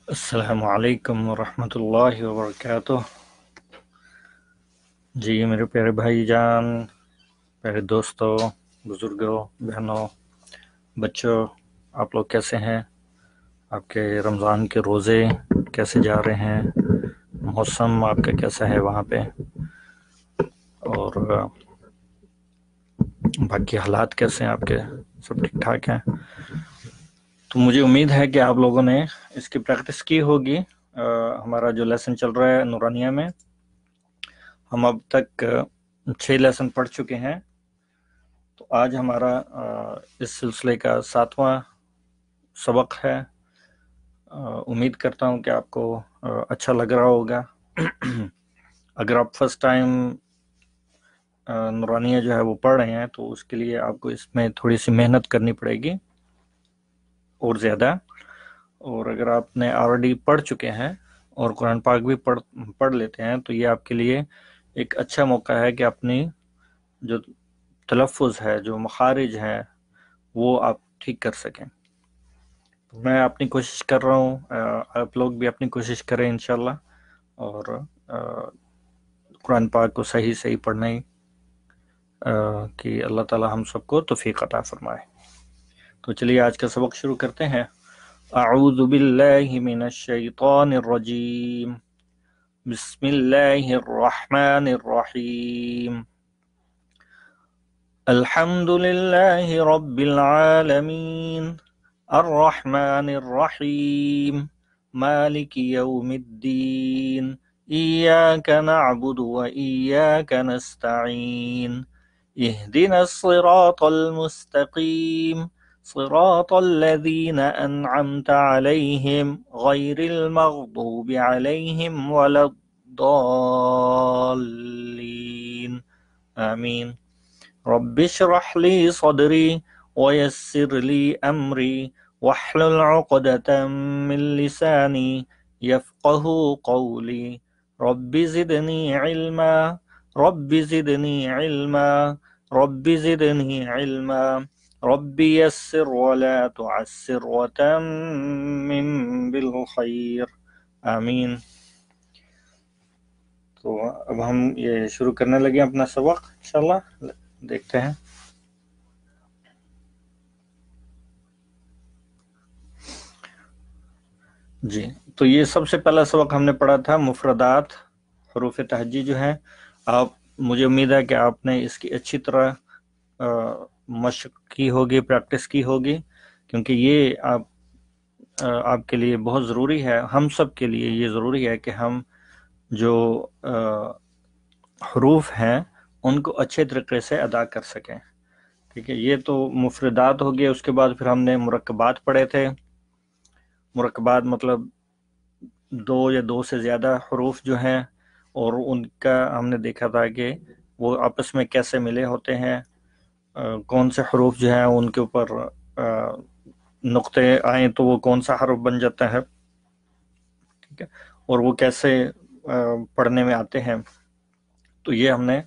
अस्सलामु अलैकुम वरहमतुल्लाहि वबरकातुह। जी मेरे प्यारे भाई जान, प्यारे दोस्तों, बुज़ुर्गों, बहनों, बच्चों, आप लोग कैसे हैं? आपके रमज़ान के रोज़े कैसे जा रहे हैं? मौसम आपका कैसा है वहाँ पे? और बाकी हालात कैसे हैं आपके? सब ठीक ठाक हैं? तो मुझे उम्मीद है कि आप लोगों ने इसकी प्रैक्टिस की होगी। हमारा जो लेसन चल रहा है नूरानिया में, हम अब तक 6 लेसन पढ़ चुके हैं। तो आज हमारा इस सिलसिले का 7वां सबक है। उम्मीद करता हूँ कि आपको अच्छा लग रहा होगा। अगर आप फर्स्ट टाइम नूरानिया जो है वो पढ़ रहे हैं तो उसके लिए आपको इसमें थोड़ी सी मेहनत करनी पड़ेगी और ज़्यादा। और अगर आपने ऑलरेडी पढ़ चुके हैं और कुरान पाक भी पढ़ लेते हैं तो ये आपके लिए एक अच्छा मौका है कि अपनी जो तलफ़ुज़ है, जो मखारिज हैं, वो आप ठीक कर सकें। मैं अपनी कोशिश कर रहा हूँ, आप लोग भी अपनी कोशिश करें इंशाल्लाह, और कुरान पाक को सही सही पढ़ने कि अल्लाह ताला हम सबको तौफीक अता फरमाए। तो चलिए आज का सबक शुरू करते हैं। अऊज़ु बिल्लाहि मिनश शैतानिर रजीम, बिस्मिल्लाहिर रहमानिर रहीम, अल्हम्दुलिल्लाहि रब्बिल आलमीन, अर्रहमानिर रहीम, मालिकि यौमिद्दीन, इय्याक नअबुदु व इय्याक नस्तईन, इहदिनस सिरातल मुस्तकीम, सिरातल लज़ीना अनअमत अलैहिम गैरिल मग़दूबि अलैहिम वलद्दाल्लीन, आमीन। रब्बिश्रह ली सदरी वयस्सिर ली अमरी वहलुल उक़दतम मिन लिसानी यफ़क़हू क़ौली, रब्बि ज़िदनी इल्मा, रब्बि ज़िदनी इल्मा, रब्बि ज़िदनी इल्मा, रब्बि यस्सिर वला तुअस्सिर वतम्मिम बिल खैर, आमीन। तो अब हम ये शुरू करने लगे अपना सबक इंशाल्लाह, देखते हैं। जी, तो ये सबसे पहला सबक हमने पढ़ा था मुफरदात, हरूफ तहज्जी जो हैं। आप, मुझे उम्मीद है कि आपने इसकी अच्छी तरह मशक की होगी, प्रैक्टिस की होगी, क्योंकि ये आपके लिए बहुत ज़रूरी है, हम सब के लिए ये ज़रूरी है कि हम जो हरूफ हैं उनको अच्छे तरीके से अदा कर सकें। ठीक है, ये तो मुफरदात हो गया। उसके बाद फिर हमने मुरक्कबात पढ़े थे। मुरक्कबात मतलब दो या दो से ज़्यादा हरूफ जो हैं, और उनका हमने देखा था कि वो आपस में कैसे मिले होते हैं, कौन से हरूफ जो हैं उनके ऊपर नुक्ते आए तो वो कौन सा हरफ बन जाता है, ठीक है, और वो कैसे पढ़ने में आते हैं। तो ये हमने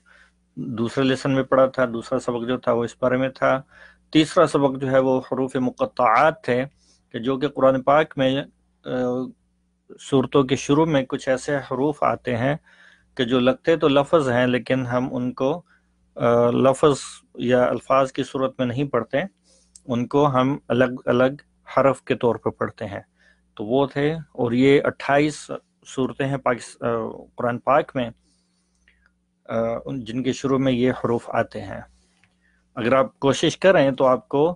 दूसरे लेसन में पढ़ा था। दूसरा सबक जो था वो इस बारे में था। तीसरा सबक जो है वो हरूफ मुक़त्तआत थे, कि जो कि कुरान पाक में सूरतों के शुरू में कुछ ऐसे हरूफ आते हैं कि जो लगते तो लफ्ज़ हैं लेकिन हम उनको लफ्ज़ या अल्फाज की सूरत में नहीं पढ़ते, उनको हम अलग अलग हरफ के तौर पर पढ़ते हैं। तो वो थे, और ये 28 सूरतें हैं कुरान पाक में जिनके शुरू में ये हरूफ आते हैं। अगर आप कोशिश करें तो आपको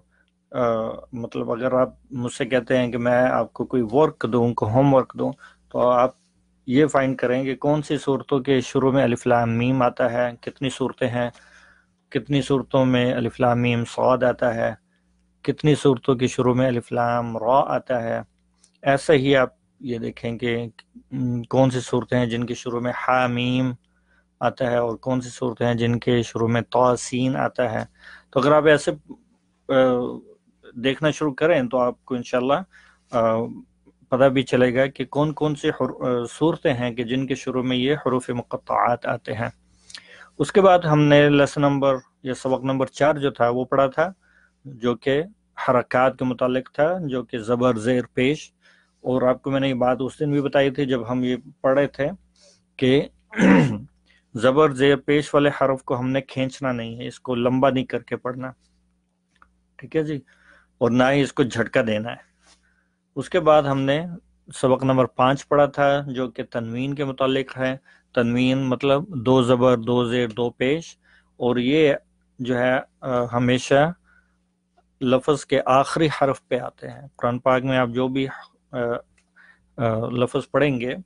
मतलब अगर आप मुझसे कहते हैं कि मैं आपको कोई वर्क दूं, को होमवर्क दूं, तो आप ये फाइंड करें कि कौन सी सूरतों के शुरू में अलिफ लाम मीम आता है, कितनी सूरतें हैं, कितनी सूरतों में अलिफ लाम मीम सॉद आता है, कितनी सूरतों के शुरू में अलिफ लाम रा आता है। ऐसे ही आप ये देखेंगे कौन सी सूरतें हैं जिनके शुरू में हा मीम आता है, और कौन सी सूरतें हैं जिनके शुरू में तौसीन आता है। तो अगर आप ऐसे देखना शुरू करें तो आपको इंशाल्लाह पता भी चलेगा कि कौन कौन सी सूरतें हैं कि जिनके शुरू में ये हरूफ मुक़त्तआत आते हैं। उसके बाद हमने लेसन नंबर या सबक नंबर 4 जो था वो पढ़ा था, जो कि हरकात के मुतालिक था, जो कि ज़बर ज़ेर पेश और आपको मैंने ये बात उस दिन भी बताई थी जब हम ये पढ़ रहे थे कि ज़बर ज़ेर पेश वाले हरफ को हमने खींचना नहीं है, इसको लंबा नहीं करके पढ़ना, ठीक है जी, और ना ही इसको झटका देना है। उसके बाद हमने सबक नंबर 5 पढ़ा था जो कि तनवीन के मुतालिक है। तनवीन मतलब 2 ज़बर 2 ज़ेर 2 पेश, और ये जो है हमेशा लफ्ज़ के आखिरी हरफ पे आते हैं। कुरान पाक में आप जो भी लफ्ज़ पढ़ेंगे,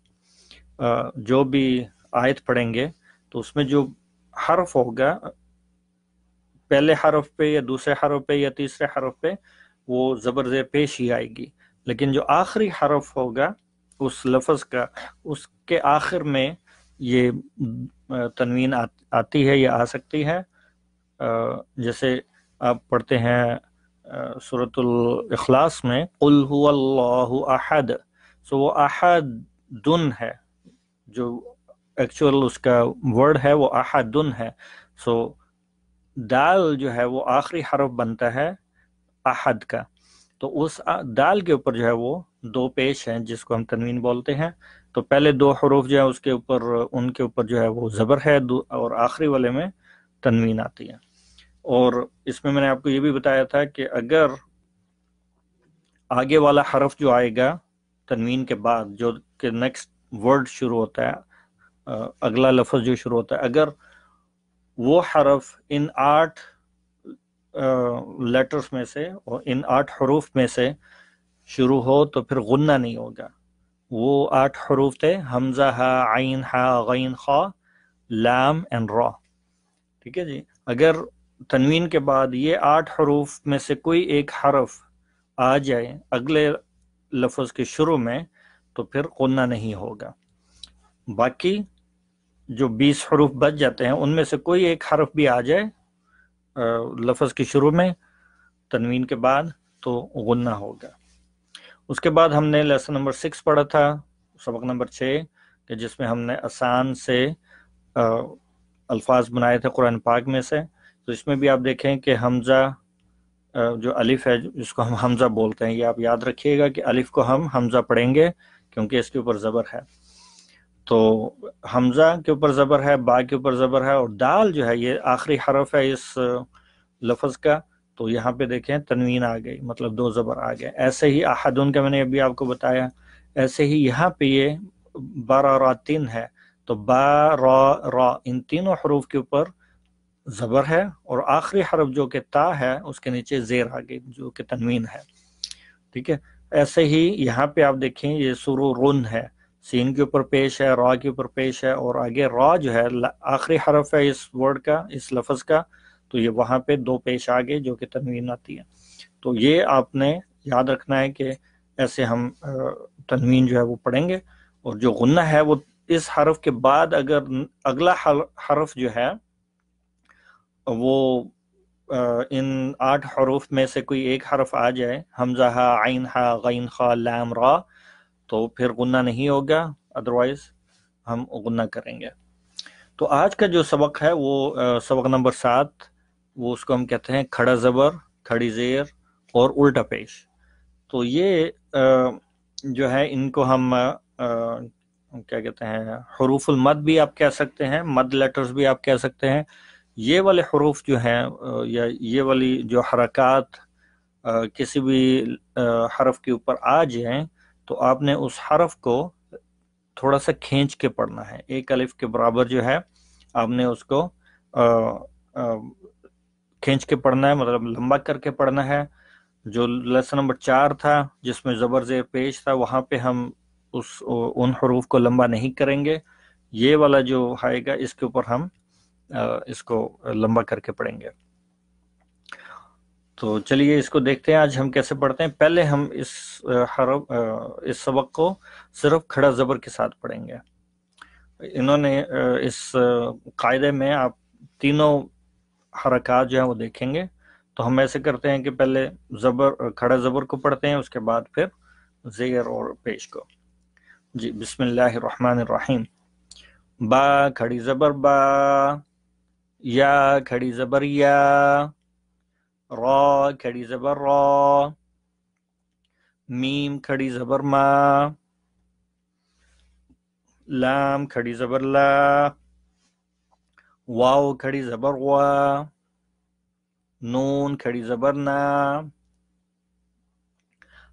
जो भी आयत पढ़ेंगे, तो उसमें जो हरफ होगा पहले हरफ पे या दूसरे हरफ पे या तीसरे हरफ पे वो ज़बर ज़ेर पेश ही आएगी, लेकिन जो आखिरी हरफ होगा उस लफ्ज़ का, उसके आखिर में ये तनवीन आती है या आ सकती है। जैसे आप पढ़ते हैं सूरतुल इखलास में कुल हुवल्लाहु अहद, सो वो अहदुन है, जो एक्चुअल उसका वर्ड है वो अहदुन है। सो दाल जो है वो आखिरी हरफ बनता है अहद का, तो उस दाल के ऊपर जो है वो 2 पेश हैं जिसको हम तनवीन बोलते हैं। तो पहले 2 हरूफ जो है उसके ऊपर, उनके ऊपर जो है वो ज़बर है, और आखिरी वाले में तनवीन आती है। और इसमें मैंने आपको ये भी बताया था कि अगर आगे वाला हरफ जो आएगा तनवीन के बाद, जो कि नेक्स्ट वर्ड शुरू होता है, अगला लफ्ज़ जो शुरू होता है, अगर वो हरफ इन 8 लेटर्स में से और इन 8 हरूफ में से शुरू हो तो फिर गुन्ना नहीं होगा। वो 8 हरूफ थे हमजा, हा, आइन, हा, गैन, खा, लाम एंड रा, ठीक है जी। अगर तनवीन के बाद ये 8 हरूफ में से कोई एक हरफ आ जाए अगले लफ्ज़ के शुरू में तो फिर गुन्ना नहीं होगा। बाकी जो 20 हरूफ बच जाते हैं उनमें से कोई एक हरफ भी आ जाए लफ्ज़ के शुरू में तनवीन के बाद तो गुन्ना होगा। उसके बाद हमने लेसन नंबर 6 पढ़ा था, सबक नंबर 6, कि जिसमें हमने आसान से अल्फाज बनाए थे कुरान पाक में से। तो इसमें भी आप देखें कि हमज़ा जो अलिफ है जिसको हम हमज़ा बोलते हैं, ये आप याद रखिएगा कि अलिफ को हम हमज़ा पढ़ेंगे क्योंकि इसके ऊपर ज़बर है। तो हमज़ा के ऊपर ज़बर है, बा के ऊपर ज़बर है, और दाल जो है ये आखिरी हरफ है इस लफ्ज़ का, तो यहाँ पे देखें तनवीन आ गई, मतलब 2 ज़बर आ गए। ऐसे ही अहदुन का मैंने अभी आपको बताया, ऐसे ही यहाँ पे ये बा रा तीन है, तो बा रा इन तीनों हरूफ के ऊपर ज़बर है, और आखिरी हरफ जो कि ता है उसके नीचे ज़ेर आ गई जो कि तनवीन है, ठीक है। ऐसे ही यहाँ पे आप देखें ये सुरूरुन है, सीन के ऊपर पेश है, रा के ऊपर पेश है, और आगे रा जो है आखिरी हरफ है इस वर्ड का, इस लफ्ज़ का, तो ये वहाँ पे 2 पेश आ गए जो कि तनवीन आती है। तो ये आपने याद रखना है कि ऐसे हम तनवीन जो है वो पढ़ेंगे। और जो गुन्ना है वो इस हरफ के बाद अगर अगला हरफ जो है वो इन 8 हरूफ में से कोई एक हरफ आ जाए, हमज़ा, हा, आइन, हा, गैन, खा, लाम, रा, तो फिर गुन्ना नहीं होगा, अदरवाइज हम गुन्ना करेंगे। तो आज का जो सबक है वो सबक नंबर 7, वो उसको हम कहते हैं खड़ा ज़बर, खड़ी ज़ेर और उल्टा पेश। तो ये जो है इनको हम क्या कहते हैं, हरूफुल मद भी आप कह सकते हैं, मद लेटर्स भी आप कह सकते हैं। ये वाले हरूफ जो हैं या ये वाली जो हरकत किसी भी हरफ के ऊपर आ जाएं तो आपने उस हरफ को थोड़ा सा खींच के पढ़ना है, एक अलिफ के बराबर जो है आपने उसको खींच के पढ़ना है, मतलब लंबा करके पढ़ना है। जो लेसन नंबर 4 था जिसमें ज़बर ज़ेर पेश था, वहाँ पे हम उन हरूफ को लंबा नहीं करेंगे। ये वाला जो आएगा इसके ऊपर हम इसको लंबा करके पढ़ेंगे। तो चलिए इसको देखते हैं आज हम कैसे पढ़ते हैं। पहले हम इस इस सबक को सिर्फ खड़ा ज़बर के साथ पढ़ेंगे। इन्होंने इस कायदे में आप तीनों हरकत जो है वो देखेंगे। तो हम ऐसे करते हैं कि पहले ज़बर, खड़ा ज़बर को पढ़ते हैं, उसके बाद फिर ज़ेर और पेश को। जी, बिस्मिल्लाहिर्रहमानिर्रहीम। बा खड़ी ज़बर बा, या खड़ी ज़बर या, रा खड़ी ज़बर रा, میم کھڑی زبر ما، لام کھڑی زبر لا، واو کھڑی زبر وا، نون کھڑی زبر نا،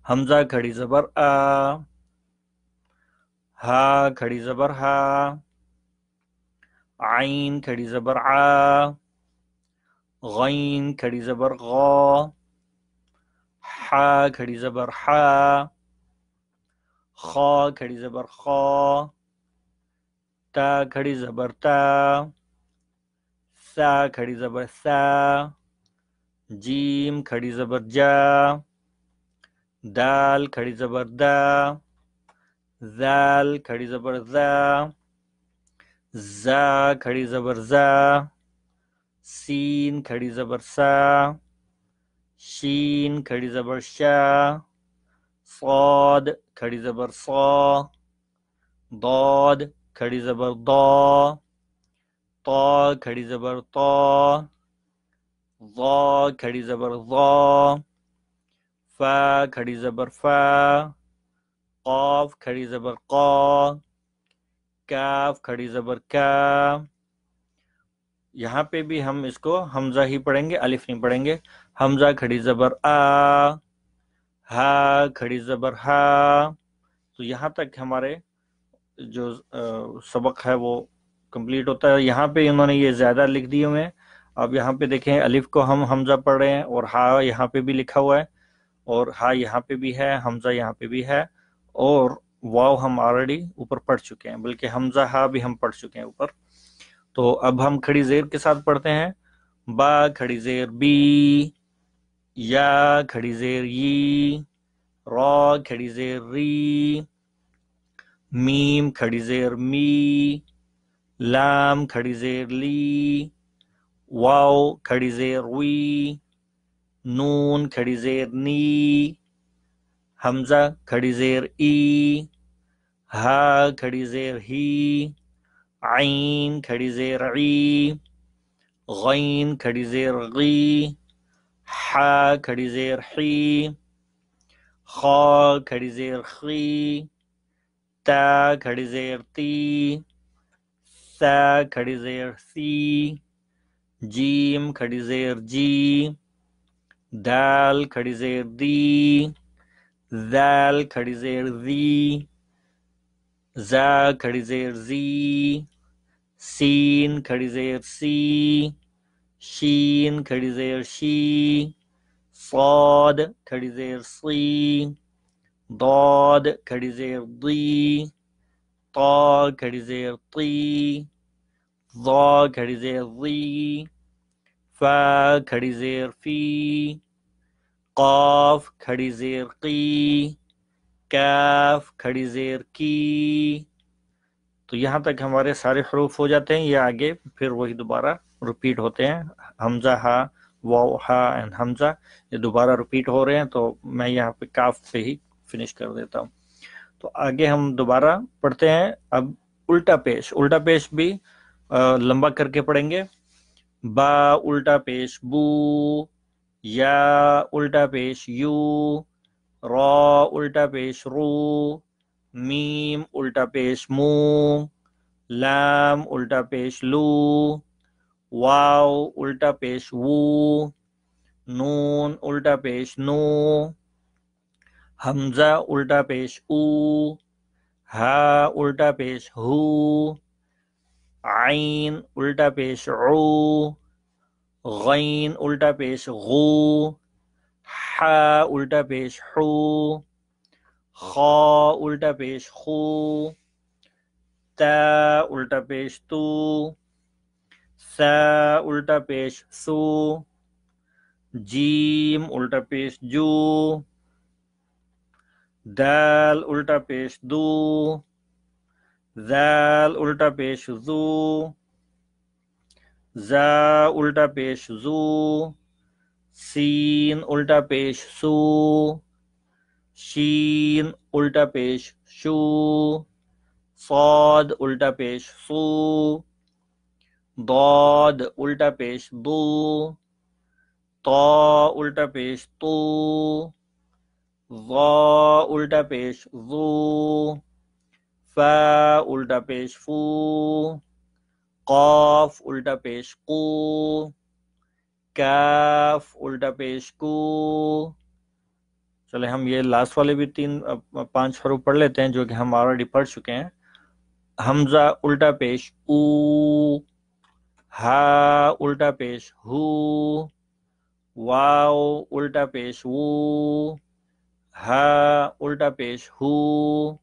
حمزہ کھڑی زبر آ، ہا کھڑی زبر ہا، عین کھڑی زبر آ، غین کھڑی زبر غا، حا کھڑی زبر حا، خا کھڑی زبر خا، تا کھڑی زبر تا، سا کھڑی زبر سا، جیم کھڑی زبر جا، دال کھڑی زبر دا، زال کھڑی زبر زا، زا کھڑی زبر زا، سین کھڑی زبر سا، شین کھڑی زبر شا، صاد کھڑی زبر صا، ضاد کھڑی زبر ضا، طا کھڑی زبر طا، ظا کھڑی زبر ظا، فا کھڑی زبر فا، قاف کھڑی زبر قا، کاف کھڑی زبر کا، یہاں پہ بھی ہم اس کو حمزہ ہی پڑھیں گے، الف نہیں پڑھیں گے، حمزہ کھڑی زبر آ، ہا کھڑی زبر ہا، تو یہاں تک ہمارے جو سبق ہے وہ کمپلیٹ ہوتا ہے۔ یہاں پہ انہوں نے یہ زیادہ لکھ دیے ہوئے ہیں، اب یہاں پہ دیکھیں الف کو ہم حمزہ پڑھ رہے ہیں، اور ہا یہاں پہ بھی لکھا ہوا ہے، اور ہا یہاں پہ بھی ہے، حمزہ یہاں پہ بھی ہے، اور واو ہم آلریڈی اوپر پڑھ چکے ہیں، بلکہ حمزہ ہا بھی ہم پڑھ چکے ہیں اوپر۔ تو اب ہم کھڑی زیر کے ساتھ پڑھتے ہیں، با کھڑی زیر بی، یا کھڑی زیر ی، را کھڑی زیر ری، میم کھڑی زیر می، لام کھڑی زیر لی، واو کھڑی زیر وی، نون کھڑی زیر نی، حمزہ کھڑی زیر ای، ہا کھڑی زیر ہی، عین کھڑی زیر عی، غین کھڑی زیر غی، حا کھڑی زیر حی، خا کھڑی زیر خی، تا کھڑی زیر تی، سا کھڑی زیر سی، جیم کھڑی زیر جی، دال کھڑی زیر دی، زال کھڑی زیر زی، زا کھڑی زیر زی، سین کھڑی زیر سی، شین کھڑی زیر شی، صاد کھڑی زیر صی، ضاد کھڑی زیر ضی، طا کھڑی زیر طی، ظا کھڑی زیر ظی، فا کھڑی زیر فی، قاف کھڑی زیر قی، کاف کھڑی زیر کی۔ تو یہاں تک ہمارے سارے حروف ہو جاتے ہیں، یہ آگے پھر وہی دوبارہ رپیٹ ہوتے ہیں، حمزہ ہا، واو ہا اینڈ حمزہ یہ دوبارہ رپیٹ ہو رہے ہیں، تو میں یہاں پہ کاف پہ ہی فنش کر دیتا ہوں۔ تو آگے ہم دوبارہ پڑھتے ہیں، اب الٹا پیش بھی لمبا کر کے پڑھیں گے، با الٹا پیش بو، یا الٹا پیش یو، را الٹا پیش رو، میم الٹا پیش مو، لام الٹا پیش لو، واو الٹا پیش وو، نون الٹا پیش نو، حمزہ الٹا پیش او، ہا الٹا پیش ہو، عین الٹا پیش عو، غین الٹا پیش غو، حا الٹا پیش حو، خا الٹا پیش خو، تا الٹا پیش تو، سا الٹا پیش سو، جیم الٹا پیش جو، دال الٹا پیش دو، زال الٹا پیش زو، زا الٹا پیش زو، سین الٹا پیش سو، شین الٹا پیش شو، صاد الٹا پیش صو، ضاد الٹا پیش ضو، طا الٹا پیش طو، ज़ा उल्टा पेश ज़ू, फा उल्टा पेश फू, क़ाफ उल्टा पेश कू, काफ उल्टा पेश कू। चले हम ये लास्ट वाले भी 5 हरूफ पढ़ लेते हैं जो कि हम ऑलरेडी पढ़ चुके हैं। हमजा उल्टा पेश ऊ, हा उल्टा पेश हू, वाव उल्टा पेश वू, हा उल्टा पेश हू,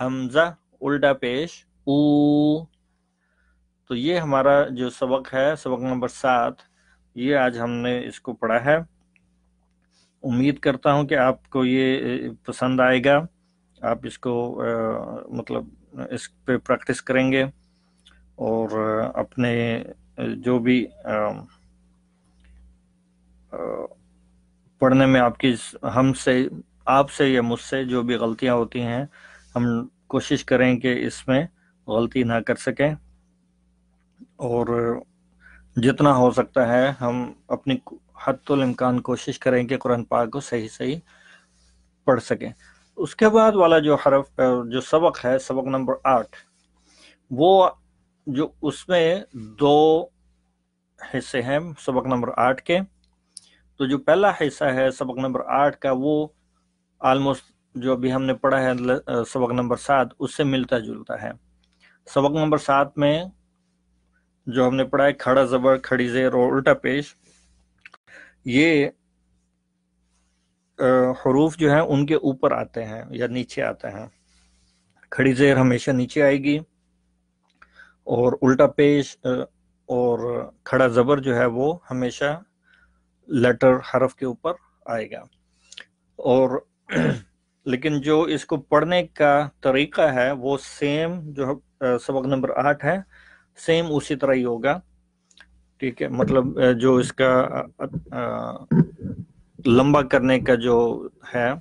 हमजा उल्टा पेश ऊ। तो ये हमारा जो सबक है, सबक नंबर 7, ये आज हमने इसको पढ़ा है। उम्मीद करता हूँ कि आपको ये पसंद आएगा। आप इसको मतलब इस पे प्रैक्टिस करेंगे और अपने जो भी पढ़ने में आपकी हमसे आपसे या मुझसे जो भी गलतियां होती हैं, हम कोशिश करें कि इसमें गलती ना कर सकें और जितना हो सकता है हम अपनी हद्दुल इम्कान कोशिश करें कि कुरान पाक को सही सही पढ़ सकें। उसके बाद वाला जो हरफ जो सबक है, सबक नंबर 8, वो जो उसमें 2 हिस्से हैं सबक नंबर 8 के। तो जो पहला हिस्सा है सबक नंबर 8 का, वो ऑलमोस्ट जो अभी हमने पढ़ा है सबक नंबर 7 उससे मिलता जुलता है। सबक नंबर 7 में जो हमने पढ़ा है खड़ा ज़बर, खड़ी ज़ेर और उल्टा पेश, ये हरूफ जो हैं उनके ऊपर आते हैं या नीचे आते हैं। खड़ी ज़ेर हमेशा नीचे आएगी और उल्टा पेश और खड़ा ज़बर जो है वो हमेशा लेटर हरफ के ऊपर आएगा। और लेकिन जो इसको पढ़ने का तरीका है वो सेम जो सबक नंबर 8 है, सेम उसी तरह ही होगा। ठीक है, मतलब जो इसका लंबा करने का जो है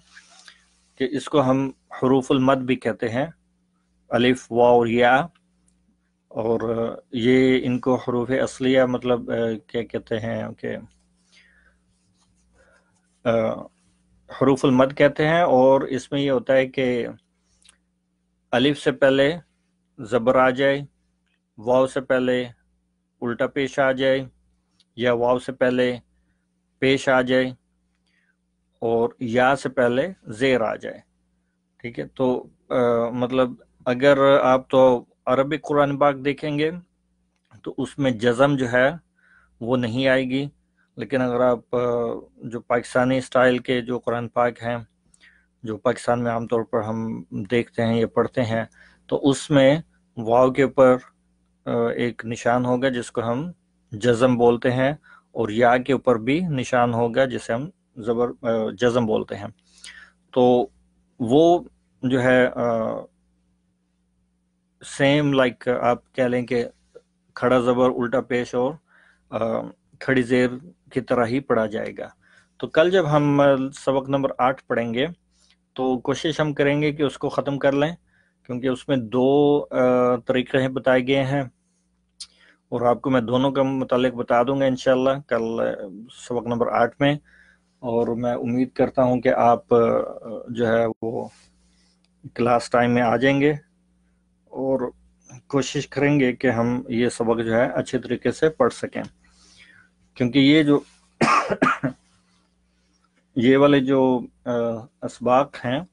कि इसको हम हरूफुल मद भी कहते हैं, अलिफ वाव और या। और ये इनको हरूफ असलिया मतलब क्या कहते हैं कि हरूफुल मद कहते हैं। और इसमें ये होता है कि अलिफ से पहले ज़बर आ जाए, वाव से पहले उल्टा पेश आ जाए, या वाव से पहले पेश आ जाए और या से पहले ज़ेर आ जाए। ठीक है, तो मतलब अगर आप तो अरबिक कुरान पाक देखेंगे तो उसमें जज़म जो है वो नहीं आएगी। लेकिन अगर आप जो पाकिस्तानी स्टाइल के जो कुरान पाक हैं, जो पाकिस्तान में आमतौर पर हम देखते हैं या पढ़ते हैं, तो उसमें वाव के ऊपर एक निशान होगा जिसको हम जज़म बोलते हैं, और या के ऊपर भी निशान होगा जिसे हम जज़म बोलते हैं। तो वो जो है सेम लाइक आप कह लें कि खड़ा ज़बर, उल्टा पेश और खड़ी ज़ेर की तरह ही पढ़ा जाएगा। तो कल जब हम सबक नंबर 8 पढ़ेंगे तो कोशिश हम करेंगे कि उसको ख़त्म कर लें, क्योंकि उसमें 2 तरीक़े बताए गए हैं और आपको मैं दोनों का मुतालिक बता दूंगा इंशाल्लाह कल सबक नंबर 8 में। और मैं उम्मीद करता हूं कि आप जो है वो क्लास टाइम में आ जाएंगे और कोशिश करेंगे कि हम ये सबक जो है अच्छे तरीके से पढ़ सकें, क्योंकि ये जो ये वाले जो असबाक हैं,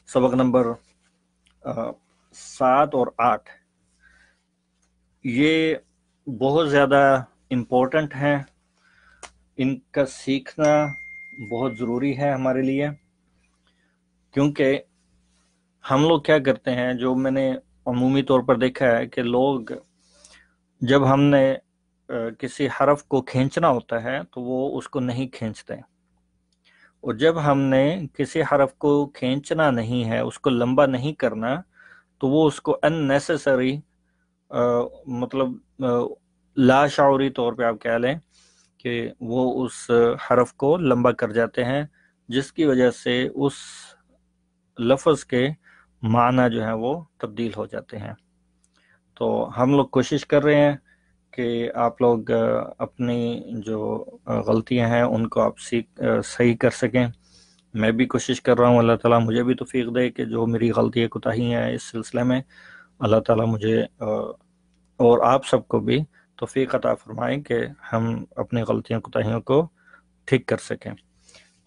सबक नंबर 7 और 8, ये बहुत ज़्यादा इम्पोर्टेंट हैं। इनका सीखना बहुत ज़रूरी है हमारे लिए, क्योंकि हम लोग क्या करते हैं, जो मैंने अमूमी तौर पर देखा है कि लोग जब हमने किसी हरफ को खींचना होता है तो वो उसको नहीं खींचते, और जब हमने किसी हरफ को खींचना नहीं है, उसको लंबा नहीं करना, तो वो उसको अननेसेसरी मतलब लाशऊरी तौर पे आप कह लें कि वो उस हरफ को लंबा कर जाते हैं, जिसकी वजह से उस लफ्ज़ के माना जो है वो तब्दील हो जाते हैं। तो हम लोग कोशिश कर रहे हैं कि आप लोग अपनी जो गलतियां हैं उनको आप सही कर सकें, میں بھی کوشش کر رہا ہوں اللہ تعالیٰ مجھے بھی توفیق دے کہ جو میری غلطی کوتاہی ہیں اس سلسلے میں اللہ تعالیٰ مجھے اور آپ سب کو بھی توفیق عطا فرمائیں کہ ہم اپنی غلطیوں کوتاہیوں کو ٹھیک کر سکیں۔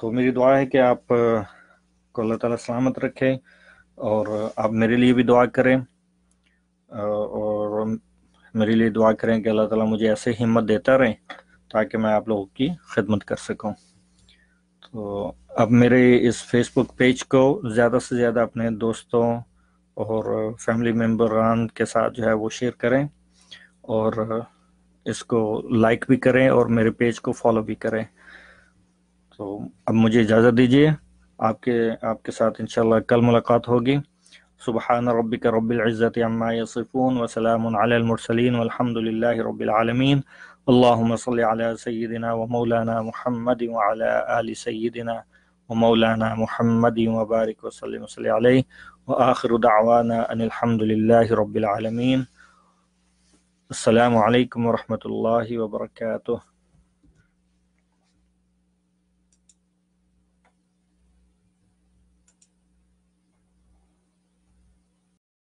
تو میری دعا ہے کہ آپ کو اللہ تعالیٰ سلامت رکھے، اور آپ میرے لیے بھی دعا کریں، اور میرے لیے دعا کریں کہ اللہ تعالیٰ مجھے ایسے ہمت دیتا رہے تاکہ میں آپ لوگوں کی خدمت کر سکوں۔ تو اب میرے اس فیس بک پیج کو زیادہ سے زیادہ اپنے دوستوں اور فیملی ممبران کے ساتھ جو ہے وہ شیئر کریں، اور اس کو لائک بھی کریں اور میرے پیج کو فالو بھی کریں۔ تو اب مجھے اجازت دیجیے، آپ کے ساتھ انشاءاللہ کل ملاقات ہوگی۔ سبحان ربک رب العزت عما یصفون وسلام علی المرسلین والحمد للہ رب العالمین۔ اللہم صلی علی سیدنا و مولانا محمد وعلی آل سیدنا و مولانا محمد وبارک وسلم صلی علیہ وآخر دعوانا ان الحمد للہ رب العالمین۔ السلام علیکم ورحمۃ اللہ وبرکاتہ۔